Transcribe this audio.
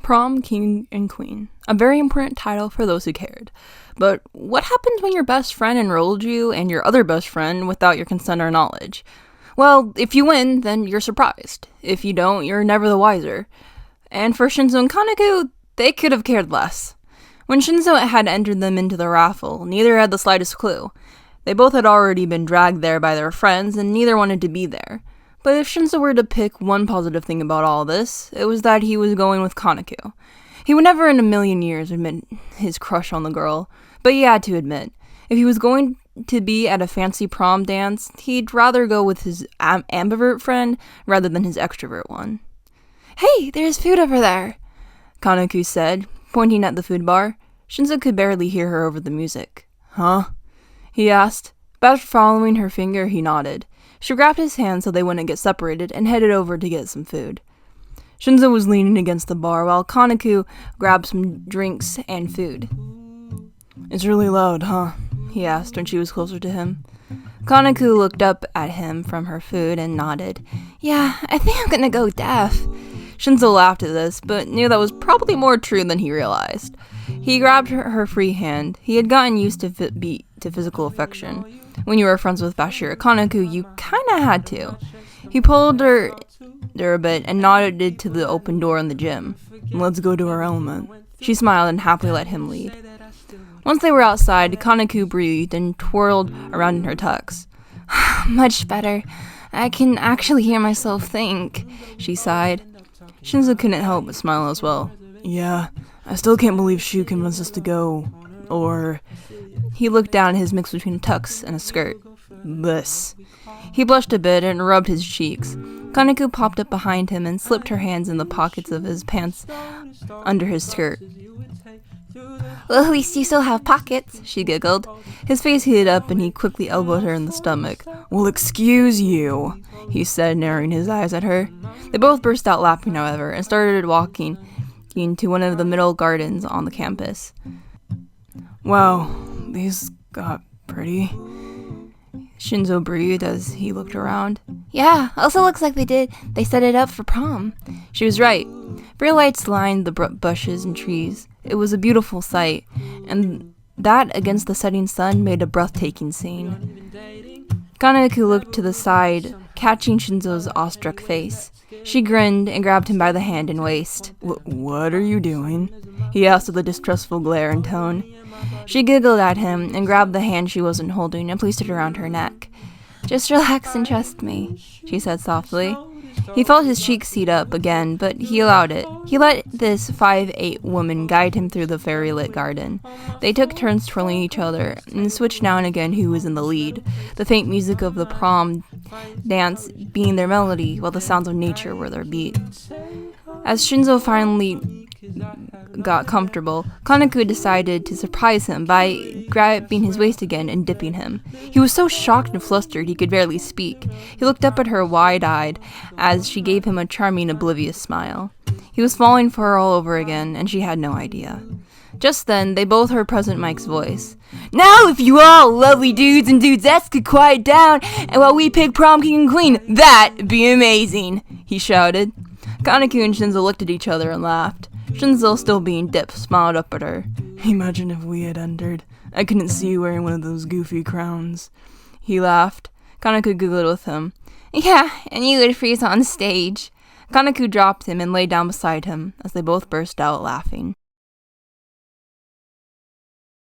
Prom King and Queen, a very important title for those who cared. But what happens when your best friend enrolled you and your other best friend without your consent or knowledge? Well, if you win, then you're surprised. If you don't, you're never the wiser. And for Shinzo and Kaneko, they could have cared less. When Shinzo had entered them into the raffle, neither had the slightest clue. They both had already been dragged there by their friends, and neither wanted to be there. But if Shinzo were to pick one positive thing about all this, it was that he was going with Kaneko. He would never in a million years admit his crush on the girl, but he had to admit, if he was going to be at a fancy prom dance, he'd rather go with his ambivert friend rather than his extrovert one. "Hey, there's food over there," Kaneko said, pointing at the food bar. Shinzo could barely hear her over the music. "Huh?" he asked, but after following her finger, he nodded. She grabbed his hand so they wouldn't get separated and headed over to get some food. Shinzo was leaning against the bar while Kaneko grabbed some drinks and food. "It's really loud, huh?" he asked when she was closer to him. Kaneko looked up at him from her food and nodded. "Yeah, I think I'm gonna go deaf." Shinzo laughed at this, but knew that was probably more true than he realized. He grabbed her free hand. He had gotten used to physical affection. When you were friends with Bashir Kaneko, you kinda had to. He pulled her a bit and nodded to the open door in the gym. "Let's go to our element." She smiled and happily let him lead. Once they were outside, Kaneko breathed and twirled around in her tux. "Much better. I can actually hear myself think," she sighed. Shinzo couldn't help but smile as well. "Yeah, I still can't believe Shu convinced us to go. Or..." He looked down at his mix between a tux and a skirt. "This." He blushed a bit and rubbed his cheeks. Kaneko popped up behind him and slipped her hands in the pockets of his pants under his skirt. "Well, at least you still have pockets," she giggled. His face heated up and he quickly elbowed her in the stomach. "Well, excuse you," he said, narrowing his eyes at her. They both burst out laughing, however, and started walking into one of the middle gardens on the campus. "Wow, these got pretty," Shinzo breathed as he looked around. "Yeah, also looks like they set it up for prom." She was right. Bright lights lined the bushes and trees. It was a beautiful sight, and that against the setting sun made a breathtaking scene. Kaneko looked to the side, catching Shinzo's awestruck face. She grinned and grabbed him by the hand and waist. What are you doing?" he asked with a distrustful glare and tone. She giggled at him and grabbed the hand she wasn't holding and placed it around her neck. "Just relax and trust me," she said softly. He felt his cheeks heat up again, but he allowed it. He let this 5'8" woman guide him through the fairy-lit garden. They took turns twirling each other, and switched now and again who was in the lead, the faint music of the prom dance being their melody, while the sounds of nature were their beat. As Shinzo finally got comfortable, Kaneko decided to surprise him by grabbing his waist again and dipping him. He was so shocked and flustered he could barely speak. He looked up at her wide-eyed as she gave him a charming, oblivious smile. He was falling for her all over again, and she had no idea. Just then, they both heard President Mike's voice. "Now if you all lovely dudes and dudettes could quiet down and while we pick prom king and queen, that'd be amazing," he shouted. Kaneko and Shinzo looked at each other and laughed. Shinzo, still being dipped, smiled up at her. "Imagine if we had entered. I couldn't see you wearing one of those goofy crowns." He laughed. Kaneko giggled with him. "Yeah, and you would freeze on stage." Kaneko dropped him and lay down beside him as they both burst out laughing.